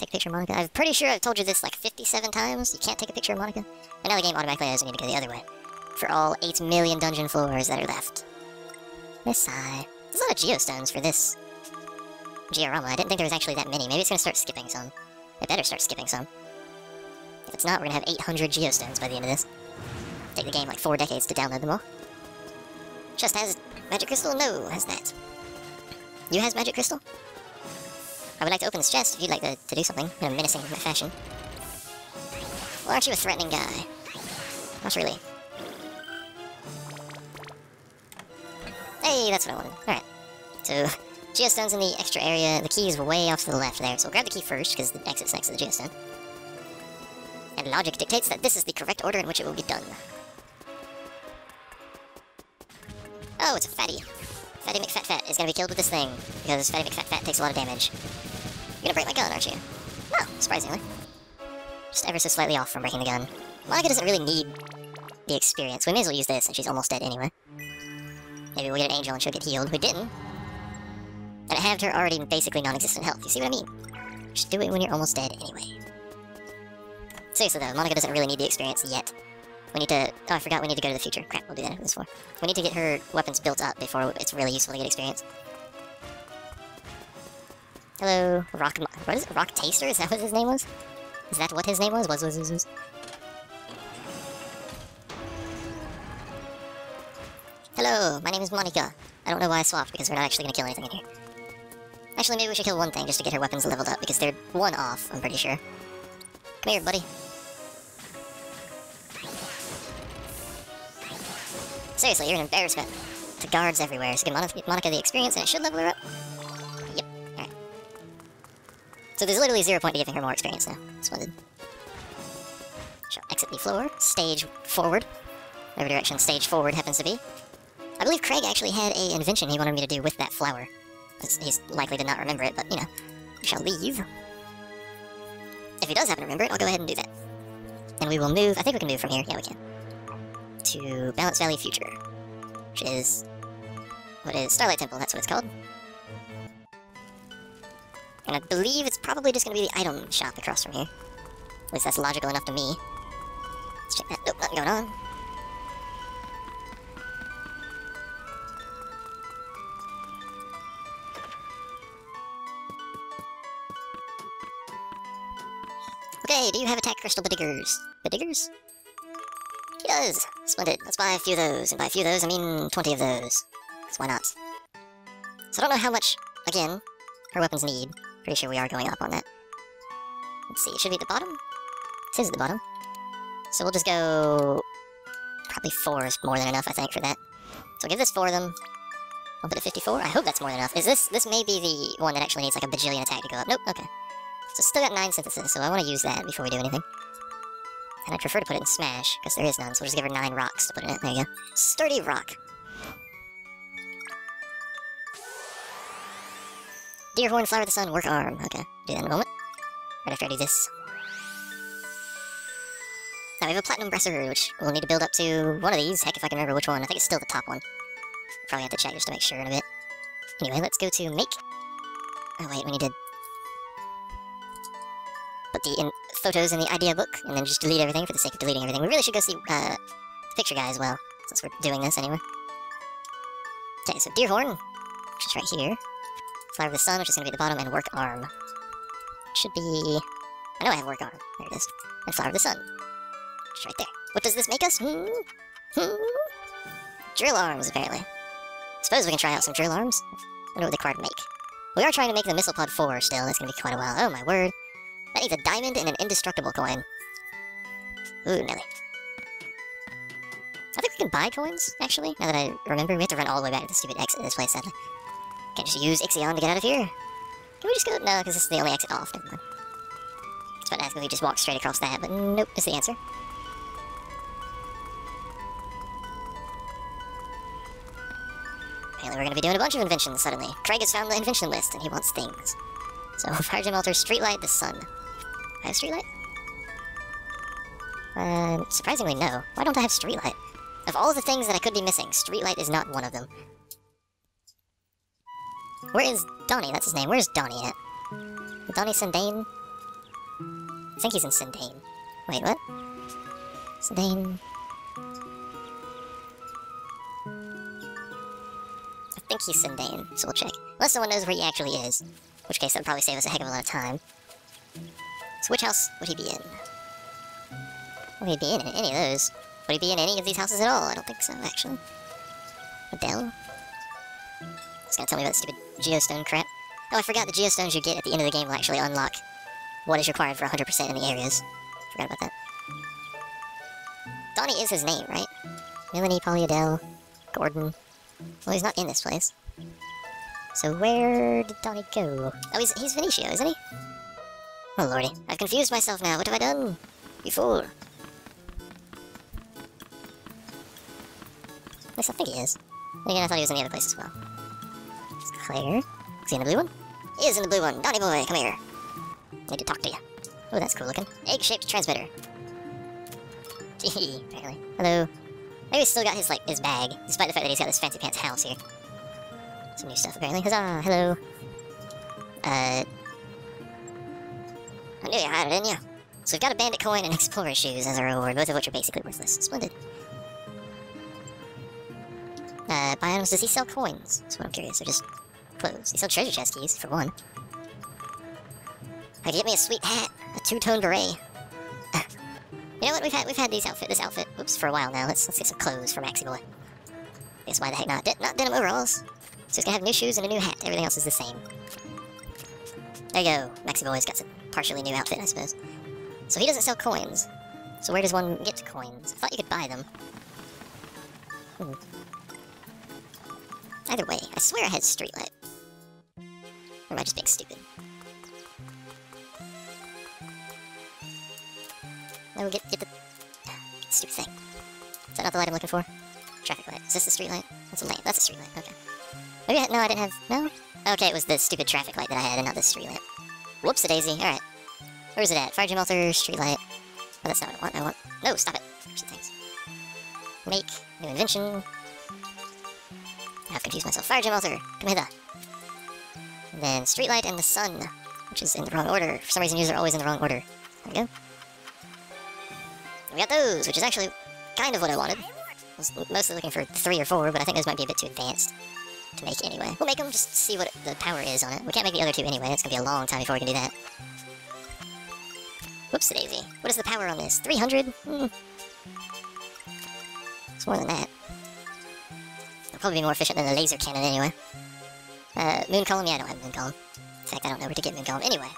Take a picture of Monica. I'm pretty sure I've told you this like 57 times. You can't take a picture of Monica. And now the game automatically knows you need to go the other way. For all 8 million dungeon floors that are left. This side. There's a lot of geostones for this Georama. I didn't think there was actually that many. Maybe it's going to start skipping some. It better start skipping some. If it's not, we're going to have 800 geostones by the end of this. Take the game like 4 decades to download them all. Just has magic crystal? No, has that. You has magic crystal? I would like to open this chest if you'd like to do something in a menacing fashion. Well, aren't you a threatening guy? Not really. Hey, that's what I wanted. Alright. So, geostones in the extra area. The key is way off to the left there, so we'll grab the key first, because the exit's next to the geostone. And logic dictates that this is the correct order in which it will be done. Oh, it's a fatty. Fatty McFat is gonna be killed with this thing, because Fatty McFat takes a lot of damage. You're gonna break my gun, aren't you? No, surprisingly. Just ever so slightly off from breaking the gun. Monica doesn't really need the experience. We may as well use this, and she's almost dead anyway. Maybe we'll get an angel and she'll get healed. We didn't. And it halved her already basically non-existent health. You see what I mean? Just do it when you're almost dead anyway. Seriously though, Monica doesn't really need the experience yet. We need to... Oh, I forgot we need to go to the future. Crap, we'll do that after this one. We need to get her weapons built up before it's really useful to get experience. Hello, Rock... What is it? Rock Taster? Is that what his name was? Is that what his name was? Was. Hello, my name is Monica. I don't know why I swapped, because we're not actually going to kill anything in here. Actually, maybe we should kill one thing just to get her weapons leveled up, because they're 1 off, I'm pretty sure. Come here, buddy. Seriously, you're an embarrassment to guards everywhere. So give Monica the experience, and it should level her up. Yep, alright. So there's literally 0 point to giving her more experience now. Splendid. Shall exit the floor. Stage forward. Whatever direction stage forward happens to be. I believe Craig actually had an invention he wanted me to do with that flower. He's likely to not remember it, but, you know, we shall leave. If he does happen to remember it, I'll go ahead and do that. And we will move... I think we can move from here. Yeah, we can. To Balance Valley Future. Which is... What is... Starlight Temple, that's what it's called. And I believe it's probably just going to be the item shop across from here. At least that's logical enough to me. Let's check that. Nope, nothing going on. Okay, do you have attack crystal bediggers? Bediggers? He does! Splendid. Let's buy a few of those. And by a few of those, I mean 20 of those. Because why not? So I don't know how much, again, her weapons need. Pretty sure we are going up on that. Let's see, it should be at the bottom? It is at the bottom. So we'll just go... Probably 4 is more than enough, I think, for that. So we'll give this 4 of them. Bump it to 54? I hope that's more than enough. Is this... This may be the one that actually needs like a bajillion attack to go up. Nope, okay. So still got 9 synthesis, so I want to use that before we do anything. And I'd prefer to put it in Smash, because there is none, so we'll just give her 9 rocks to put in it. There you go. Sturdy rock. Deerhorn, Flower of the Sun, Work Arm. Okay, do that in a moment. Right after I do this. Now we have a Platinum Bracer, which we'll need to build up to one of these. Heck, if I can remember which one. I think it's still the top one. Probably have to check just to make sure in a bit. Anyway, let's go to Make. Oh wait, we need to... put the photos in the idea book, and then just delete everything for the sake of deleting everything. We really should go see the picture guy as well, since we're doing this anyway. Okay, so Deerhorn, which is right here. Flower of the Sun, which is going to be at the bottom, and Work Arm. Should be... I know I have Work Arm. There it is. And Flower of the Sun. It's right there. What does this make us? Drill arms, apparently. Suppose we can try out some drill arms. I wonder what the card make. We are trying to make the Missile Pod 4 still. That's going to be quite a while. Oh my word. That needs a diamond and an indestructible coin. Ooh, Nelly. I think we can buy coins, actually, now that I remember. We have to run all the way back to the stupid exit of this place, sadly. Can't just use Ixion to get out of here. Can we just go? No, because this is the only exit off. Never mind. I was about to ask if we just walk straight across that, but nope, is the answer. Apparently we're going to be doing a bunch of inventions suddenly. Craig has found the invention list, and he wants things. So, Fire Gem Altar, Streetlight, the Sun. I have Streetlight? Surprisingly, no. Why don't I have Streetlight? Of all the things that I could be missing, Streetlight is not one of them. Where is Donnie? That's his name. Where's Donnie at? Donnie Sandane? I think he's in Sindane. Wait, what? Sindane... I think he's Sindane, so we'll check. Unless someone knows where he actually is. In which case, that would probably save us a heck of a lot of time. So which house would he be in? Would he be in any of those? Would he be in any of these houses at all? I don't think so, actually. Adele? It's gonna tell me about stupid geostone crap. Oh, I forgot the geostones you get at the end of the game will actually unlock what is required for 100% in the areas. Forgot about that. Donnie is his name, right? Melanie, Polly, Adele, Gordon. Well, he's not in this place. So where did Donnie go? Oh, he's Vinicio, isn't he? Oh lordy, I've confused myself now. What have I done? You fool. At least I think he is. Again, I thought he was in the other place as well. It's Claire. Is he in the blue one? He is in the blue one. Donnie boy, come here. Need to talk to you. Oh, that's cool looking. Egg-shaped transmitter. Gee, apparently. Hello. Maybe he's still got his bag, despite the fact that he's got this fancy pants house here. Some new stuff, apparently. Huzzah, hello. I knew you had it, didn't you? So we've got a bandit coin and explorer shoes as a reward, both of which are basically worthless. Splendid. Buy items, does he sell coins? That's what I'm curious, or just clothes? He sells treasure chest keys, for one. I could get me a sweet hat, a two-tone beret. You know what, we've had this outfit, oops, for a while now. Let's get some clothes for Maxi Boy. Guess why the heck not? Not denim overalls. So he's gonna have new shoes and a new hat. Everything else is the same. There you go. Maxi Boy's got some partially new outfit, I suppose. So he doesn't sell coins. So where does one get coins? I thought you could buy them. Either way, I swear I had streetlight. Or am I just being stupid? No, get the stupid thing. Is that not the light I'm looking for? Traffic light. Is this the street light? That's a lamp. That's a street light. Okay. Maybe no, I didn't have... No? Okay, it was the stupid traffic light that I had and not the street light. Whoops-a-daisy. Alright. Where's it at? Fire gem altar, street light. Oh, that's not what I want. No, stop it. There's some things. Make. New invention. I've confused myself. Fire gem altar. Come hither. And then street light and the sun, which is in the wrong order. For some reason, these are always in the wrong order. There we go. We got those, which is actually kind of what I wanted. I was mostly looking for 3 or 4, but I think those might be a bit too advanced to make anyway. We'll make them, just see what the power is on it. We can't make the other 2 anyway, it's gonna be a long time before we can do that. Whoops-a-daisy. What is the power on this? 300? It's more than that. It'll probably be more efficient than the laser cannon anyway. Moon column? Yeah, I don't have moon column. In fact, I don't know where to get moon column. Anyway,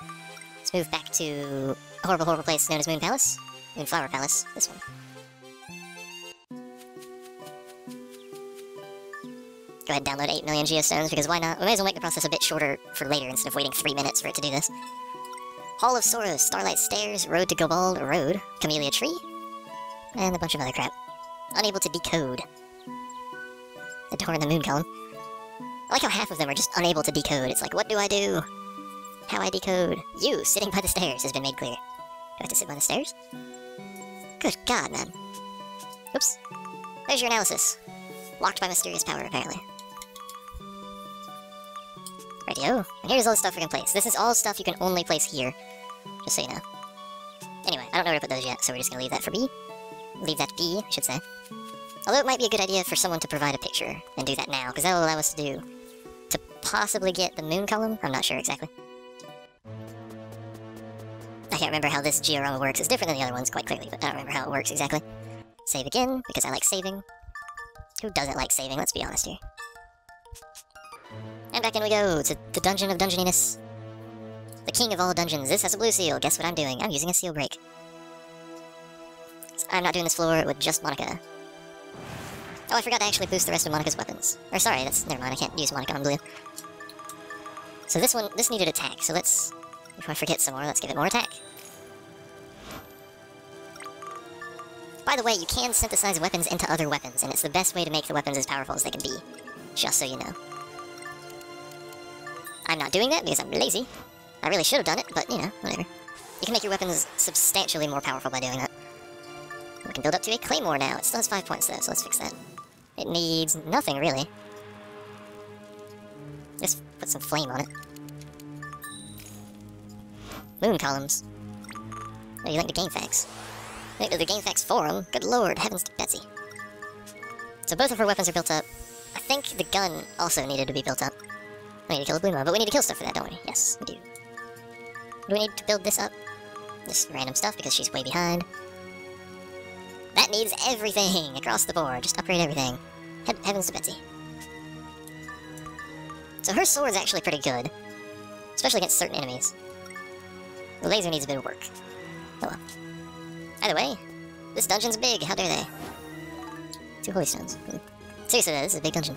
let's move back to a horrible, horrible place known as Moon Palace. Moonflower Palace, this one. Go ahead and download 8 million geostones, because why not? We may as well make the process a bit shorter for later instead of waiting 3 minutes for it to do this. Hall of Sorrows, Starlight Stairs, Road to Gobald Road, Camellia Tree, and a bunch of other crap. Unable to decode. The door in the moon column. I like how half of them are just unable to decode. It's like, what do I do? How I decode? You, sitting by the stairs, has been made clear. Do I have to sit by the stairs? Good God, man. Oops. There's your analysis. Locked by mysterious power, apparently. Rightio. And here's all the stuff we can place. This is all stuff you can only place here. Just so you know. Anyway, I don't know where to put those yet, so we're just gonna leave that for B. Leave that B, I should say. Although it might be a good idea for someone to provide a picture and do that now, because that'll allow us to possibly get the moon column. I'm not sure exactly. I can't remember how this diorama works. It's different than the other ones, quite clearly, but I don't remember how it works exactly. Save again, because I like saving. Who doesn't like saving? Let's be honest here. And back in we go, to the Dungeon of Dungeoniness. The king of all dungeons. This has a blue seal. Guess what I'm doing? I'm using a seal break. I'm not doing this floor with just Monica. Oh, I forgot to actually boost the rest of Monica's weapons. Or sorry, never mind, I can't use Monica on blue. So this needed attack, so let's... Before I forget some more, let's give it more attack. By the way, you can synthesize weapons into other weapons, and it's the best way to make the weapons as powerful as they can be. Just so you know. I'm not doing that because I'm lazy. I really should have done it, but, you know, whatever. You can make your weapons substantially more powerful by doing that. We can build up to a claymore now. It still has 5 points though, so let's fix that. It needs nothing, really. Just put some flame on it. Moon columns. Oh, you link to GameFAQs. Link to the GameFAQs forum? Good lord, heavens to Betsy. So both of her weapons are built up. I think the gun also needed to be built up. We need to kill a blue one, but we need to kill stuff for that, don't we? Yes, we do. Do we need to build this up? This random stuff, because she's way behind. That needs everything across the board. Just upgrade everything. Heavens to Betsy. So her sword's actually pretty good. Especially against certain enemies. The laser needs a bit of work. Oh well. Either way, this dungeon's big. How dare they? 2 holy stones. Seriously though, this is a big dungeon.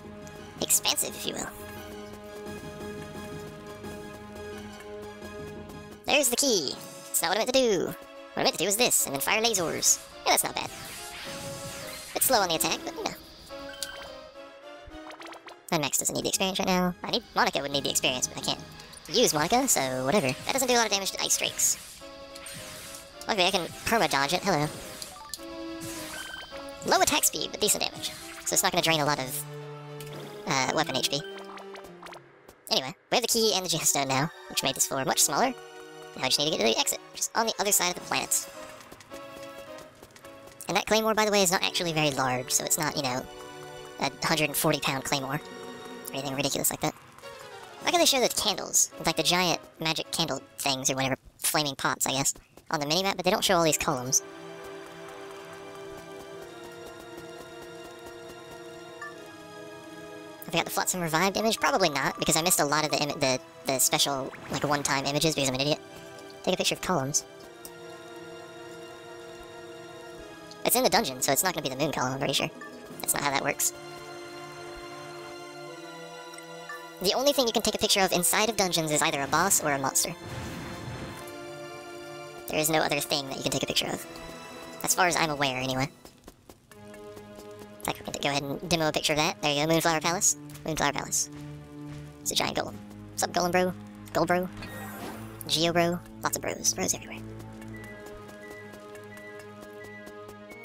Expansive, if you will. There's the key. It's not what I meant to do. What I meant to do was this, and then fire lasers. Yeah, that's not bad. Bit slow on the attack, but you know. And Max doesn't need the experience right now. Monica would need the experience, but I can't use Monica, so whatever. That doesn't do a lot of damage to ice streaks. Luckily I can perma-dodge it. Hello. Low attack speed, but decent damage. So it's not going to drain a lot of weapon HP. Anyway, we have the key and the gemstone now, which made this floor much smaller. Now we just need to get to the exit, which is on the other side of the planet. And that claymore, by the way, is not actually very large, so it's not, you know, a 140-pound claymore. Or anything ridiculous like that. Why can't they show the candles? Like the giant magic candle things, or whatever, flaming pots, I guess, on the minimap, but they don't show all these columns. Have I got the Flotsam revived image? Probably not, because I missed a lot of the special, like, one-time images because I'm an idiot. Take a picture of columns. It's in the dungeon, so it's not going to be the moon column, I'm pretty sure. That's not how that works. The only thing you can take a picture of inside of dungeons is either a boss or a monster. There is no other thing that you can take a picture of. As far as I'm aware, anyway. I can go ahead and demo a picture of that. There you go, Moonflower Palace. Moonflower Palace. It's a giant golem. What's up, golem bro? Gold bro? Geo bro? Lots of bros. Bros everywhere.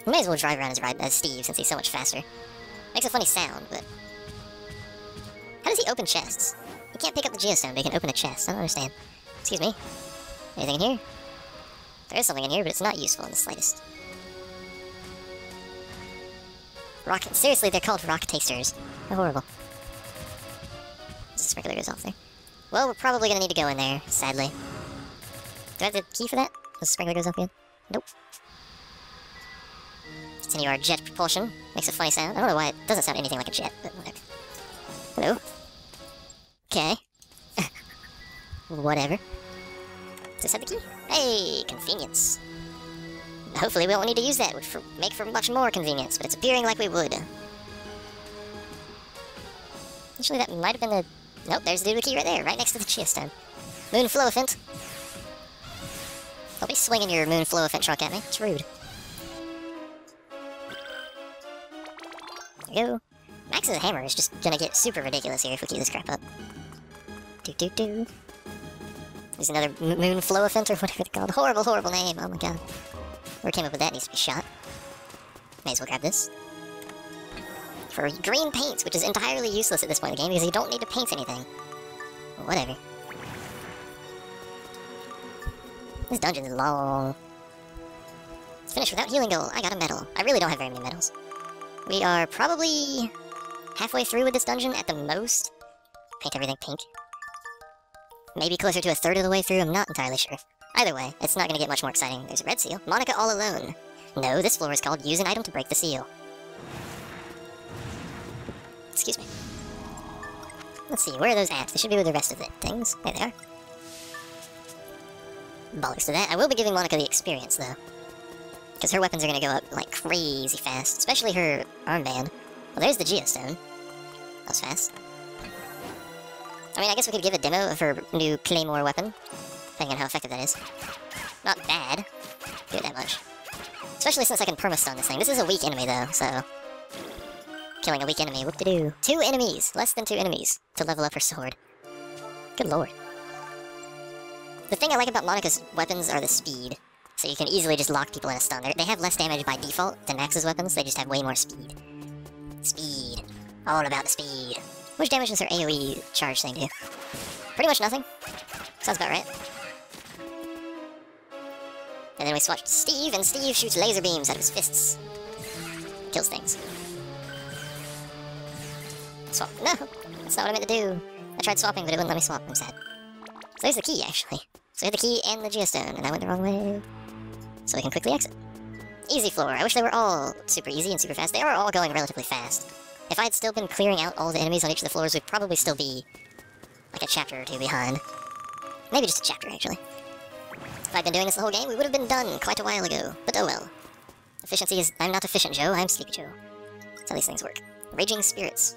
We may as well drive around as Steve, since he's so much faster. Makes a funny sound, but... How does he open chests? He can't pick up the geostone, but he can open a chest. I don't understand. Excuse me. Anything in here? There is something in here, but it's not useful in the slightest. Rock... Seriously, they're called rock tasters. How horrible. The sprinkler goes off there. Well, we're probably gonna need to go in there, sadly. Do I have the key for that? The sprinkler goes off again? Nope. Continue our jet propulsion. Makes a funny sound. I don't know why it doesn't sound anything like a jet, but whatever. Hello? Okay. Whatever. Does this have the key? Hey, convenience. Hopefully we won't need to use that, which would make for much more convenience, but it's appearing like we would. Actually, that might have been the... Nope, there's the key right there, right next to the geostone. Moon Floafant. Don't be swinging your Moon Floafant truck at me. It's rude. There you go. Max's hammer is just gonna get super ridiculous here if we keep this crap up. Do. There's another Moon Floafant, or whatever they're called. Horrible, horrible name. Oh my god. Whoever came up with that needs to be shot. May as well grab this. For green paint, which is entirely useless at this point in the game because you don't need to paint anything. Whatever. This dungeon is long. It's finished without healing goal. I got a medal. I really don't have very many medals. We are probably halfway through with this dungeon at the most. Paint everything pink. Maybe closer to a third of the way through, I'm not entirely sure. Either way, it's not going to get much more exciting. There's a red seal. Monica all alone. No, this floor is called Use an Item to Break the Seal. Excuse me. Let's see, where are those at? They should be with the rest of the things. There they are. Bollocks to that. I will be giving Monica the experience, though. Because her weapons are going to go up, like, crazy fast. Especially her armband. Well, there's the geostone. That was fast. I mean, I guess we could give a demo of her new claymore weapon. Depending on how effective that is. Not bad. Good that much. Especially since I can perma-stun this thing. This is a weak enemy, though, so... Killing a weak enemy, whoop-de-doo. 2 enemies! Less than 2 enemies to level up her sword. Good lord. The thing I like about Monica's weapons are the speed. So you can easily just lock people in a stun. They have less damage by default than Max's weapons, they just have way more speed. Speed. All about the speed. How much damage does her AoE charge thing do? Pretty much nothing. Sounds about right. And then we switch to Steve, and Steve shoots laser beams out of his fists. Kills things. Swap. No! That's not what I meant to do. I tried swapping, but it wouldn't let me swap. I'm sad. So there's the key, actually. So we had the key and the geostone, and I went the wrong way. So we can quickly exit. Easy floor. I wish they were all super easy and super fast. They are all going relatively fast. If I had still been clearing out all the enemies on each of the floors, we'd probably still be like a chapter or two behind. Maybe just a chapter, actually. If I'd been doing this the whole game, we would have been done quite a while ago. But oh well. Efficiency is... I'm not efficient, Joe. I'm Sleepy Joe. That's how these things work. Raging spirits.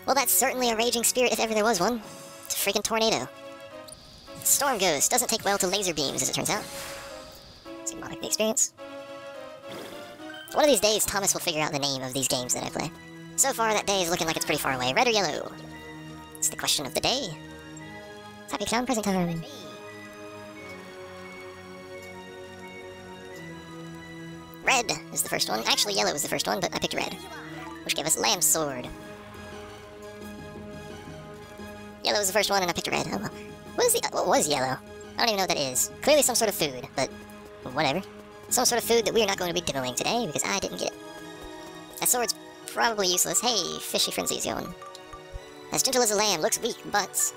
Well, that's certainly a raging spirit if ever there was one. It's a freaking tornado. Storm Ghost doesn't take well to laser beams, as it turns out. Let's modic the experience. One of these days, Thomas will figure out the name of these games that I play. So far, that day is looking like it's pretty far away. Red or yellow? It's the question of the day. It's Happy Clown present time. Red is the first one. Actually, yellow was the first one, but I picked red, which gave us Lamb Sword. Yellow was the first one, and I picked red. Oh well. What was yellow? I don't even know what that is. Clearly some sort of food, but whatever. Some sort of food that we are not going to be doing today, because I didn't get it. That sword's probably useless. Hey, Fishy Frenzy's going. As gentle as a lamb, looks weak, but...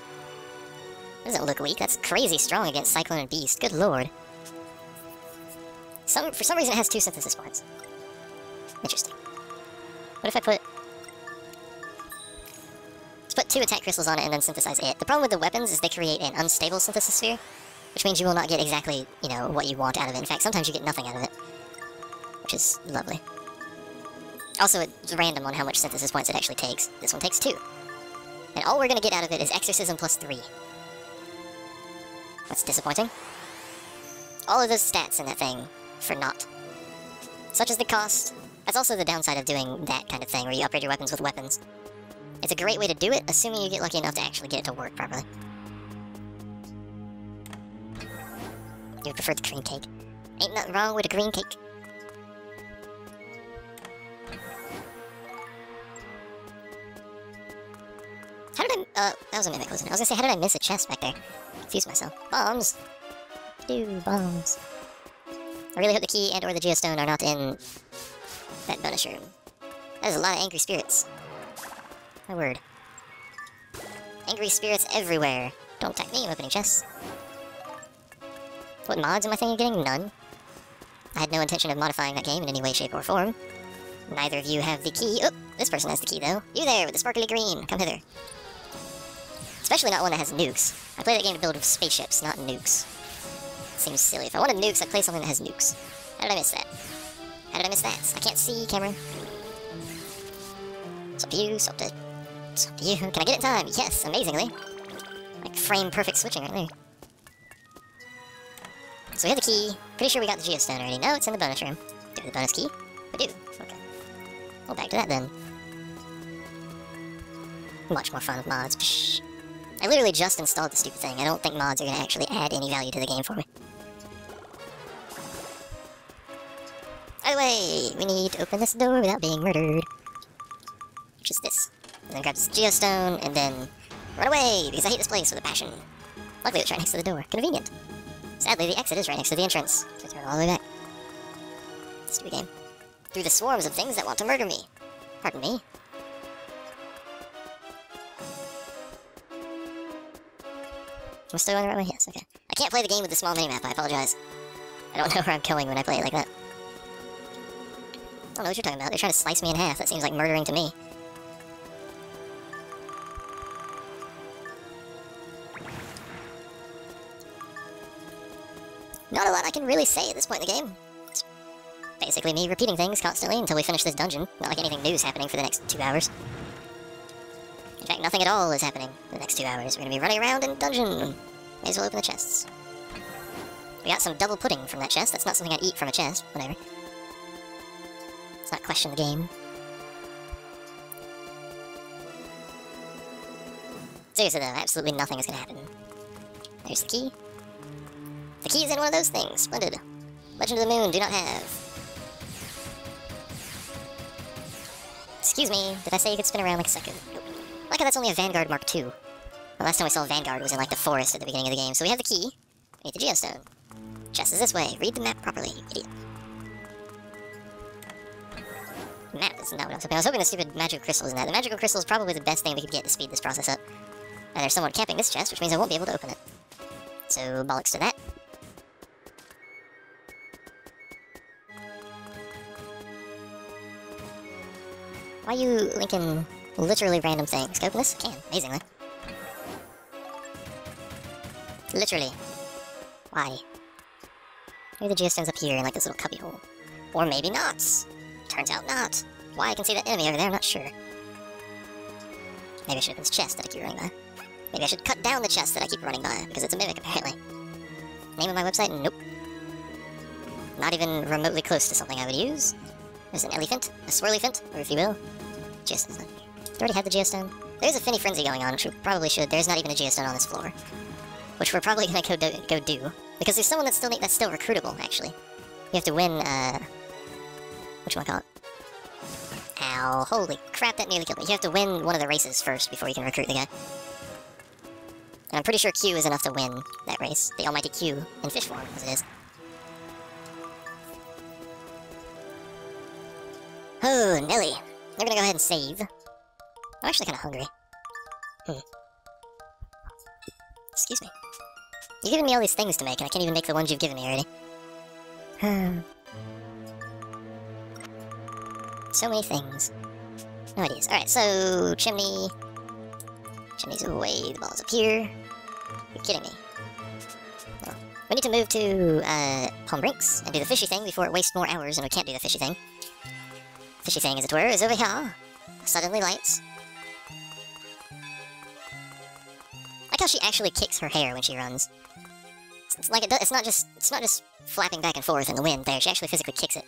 It doesn't look weak. That's crazy strong against Cyclone and Beast. Good lord. For some reason it has 2 synthesis points. Interesting. What if I put... Let's put 2 attack crystals on it and then synthesize it. The problem with the weapons is they create an unstable synthesis sphere, which means you will not get exactly, you know, what you want out of it. In fact, sometimes you get nothing out of it, which is lovely. Also, it's random on how much synthesis points it actually takes. This one takes 2. And all we're going to get out of it is Exorcism plus 3. That's disappointing. All of those stats in that thing for naught. Such as the cost. That's also the downside of doing that kind of thing, where you upgrade your weapons with weapons. It's a great way to do it, assuming you get lucky enough to actually get it to work properly. You prefer the green cake. Ain't nothing wrong with a green cake. How did I... that was a mimic, wasn't it? I was gonna say, how did I miss a chest back there? Confused myself. Bombs! Dude, bombs. I really hope the key and or the geostone are not in that bonus room. That is a lot of angry spirits. My word. Angry spirits everywhere. Don't attack me, I'm opening chests. What mods am I thinking of getting? None. I had no intention of modifying that game in any way, shape, or form. Neither of you have the key. Oh, this person has the key, though. You there, with the sparkly green. Come hither. Especially not one that has nukes. I play that game to build spaceships, not nukes. Seems silly. If I wanted nukes, I'd play something that has nukes. How did I miss that? How did I miss that? I can't see, camera. It's up to you, it's up to you. Can I get it in time? Yes, amazingly. Like frame-perfect switching right there. So we have the key. Pretty sure we got the geostone already. No, it's in the bonus room. Do we have the bonus key? We do. Okay. Well, back to that then. Much more fun with mods. Psh. I literally just installed the stupid thing. I don't think mods are going to actually add any value to the game for me. By the way, we need to open this door without being murdered. Which is this. And then grab this geostone, and then run away, because I hate this place with a passion. Luckily it's right next to the door. Convenient. Sadly, the exit is right next to the entrance. So turn all the way back. Stupid game. Through the swarms of things that want to murder me. Pardon me. Am I still going the right way? Yes, okay. I can't play the game with the small minimap, I apologize. I don't know where I'm going when I play it like that. I don't know what you're talking about. They're trying to slice me in half. That seems like murdering to me. Not a lot I can really say at this point in the game. It's basically me repeating things constantly until we finish this dungeon. Not like anything new is happening for the next 2 hours. In fact, nothing at all is happening for the next 2 hours. We're gonna be running around in the dungeon. May as well open the chests. We got some double pudding from that chest. That's not something I'd eat from a chest. Whatever. Let's not question the game. Seriously though, absolutely nothing is gonna happen. There's the key. The key is in one of those things. Splendid. Legend of the Moon, do not have. Excuse me, did I say you could spin around like a second? Nope. Like how that's only a Vanguard Mark II. The last time we saw Vanguard was in, like, the forest at the beginning of the game. So we have the key. We need the geostone. Chest is this way. Read the map properly, you idiot. Map is not what I was hoping. I was hoping the stupid magical crystal was in that. The magical crystal is probably the best thing we could get to speed this process up. And there's someone camping this chest, which means I won't be able to open it. So, bollocks to that. Why are you linking literally random things? Can I open this? I can, amazingly. Literally. Why? Maybe the geostone's up here in like this little cubby hole. Or maybe not. Turns out not. Why I can see that enemy over there, I'm not sure. Maybe I should open this chest that I keep running by. Maybe I should cut down the chest that I keep running by, because it's a mimic, apparently. Name of my website? Nope. Not even remotely close to something I would use. There's an elephant, a swirlyphant, or if you will. Geostone's not here. I already had the geostone. There's a Finny Frenzy going on, which we probably should. There's not even a geostone on this floor. Which we're probably gonna go do. Because there's someone that's still recruitable, actually. You have to win, whatchamacallit? Ow, holy crap, that nearly killed me. You have to win one of the races first before you can recruit the guy. And I'm pretty sure Q is enough to win that race. The almighty Q, in fish form, as it is. Oh, Nelly. We're gonna go ahead and save. I'm actually kinda hungry. Excuse me. You're giving me all these things to make, and I can't even make the ones you've given me already. So many things. No ideas. Alright, so... Chimney... Chimney's away, the ball's up here. You're kidding me. Well, we need to move to, Palm Brinks, and do the fishy thing before it wastes more hours, and we can't do the fishy thing. Fishy thing, as it were, is over here. Suddenly lights. I like how she actually kicks her hair when she runs. It's like it's not just flapping back and forth in the wind there. She actually physically kicks it.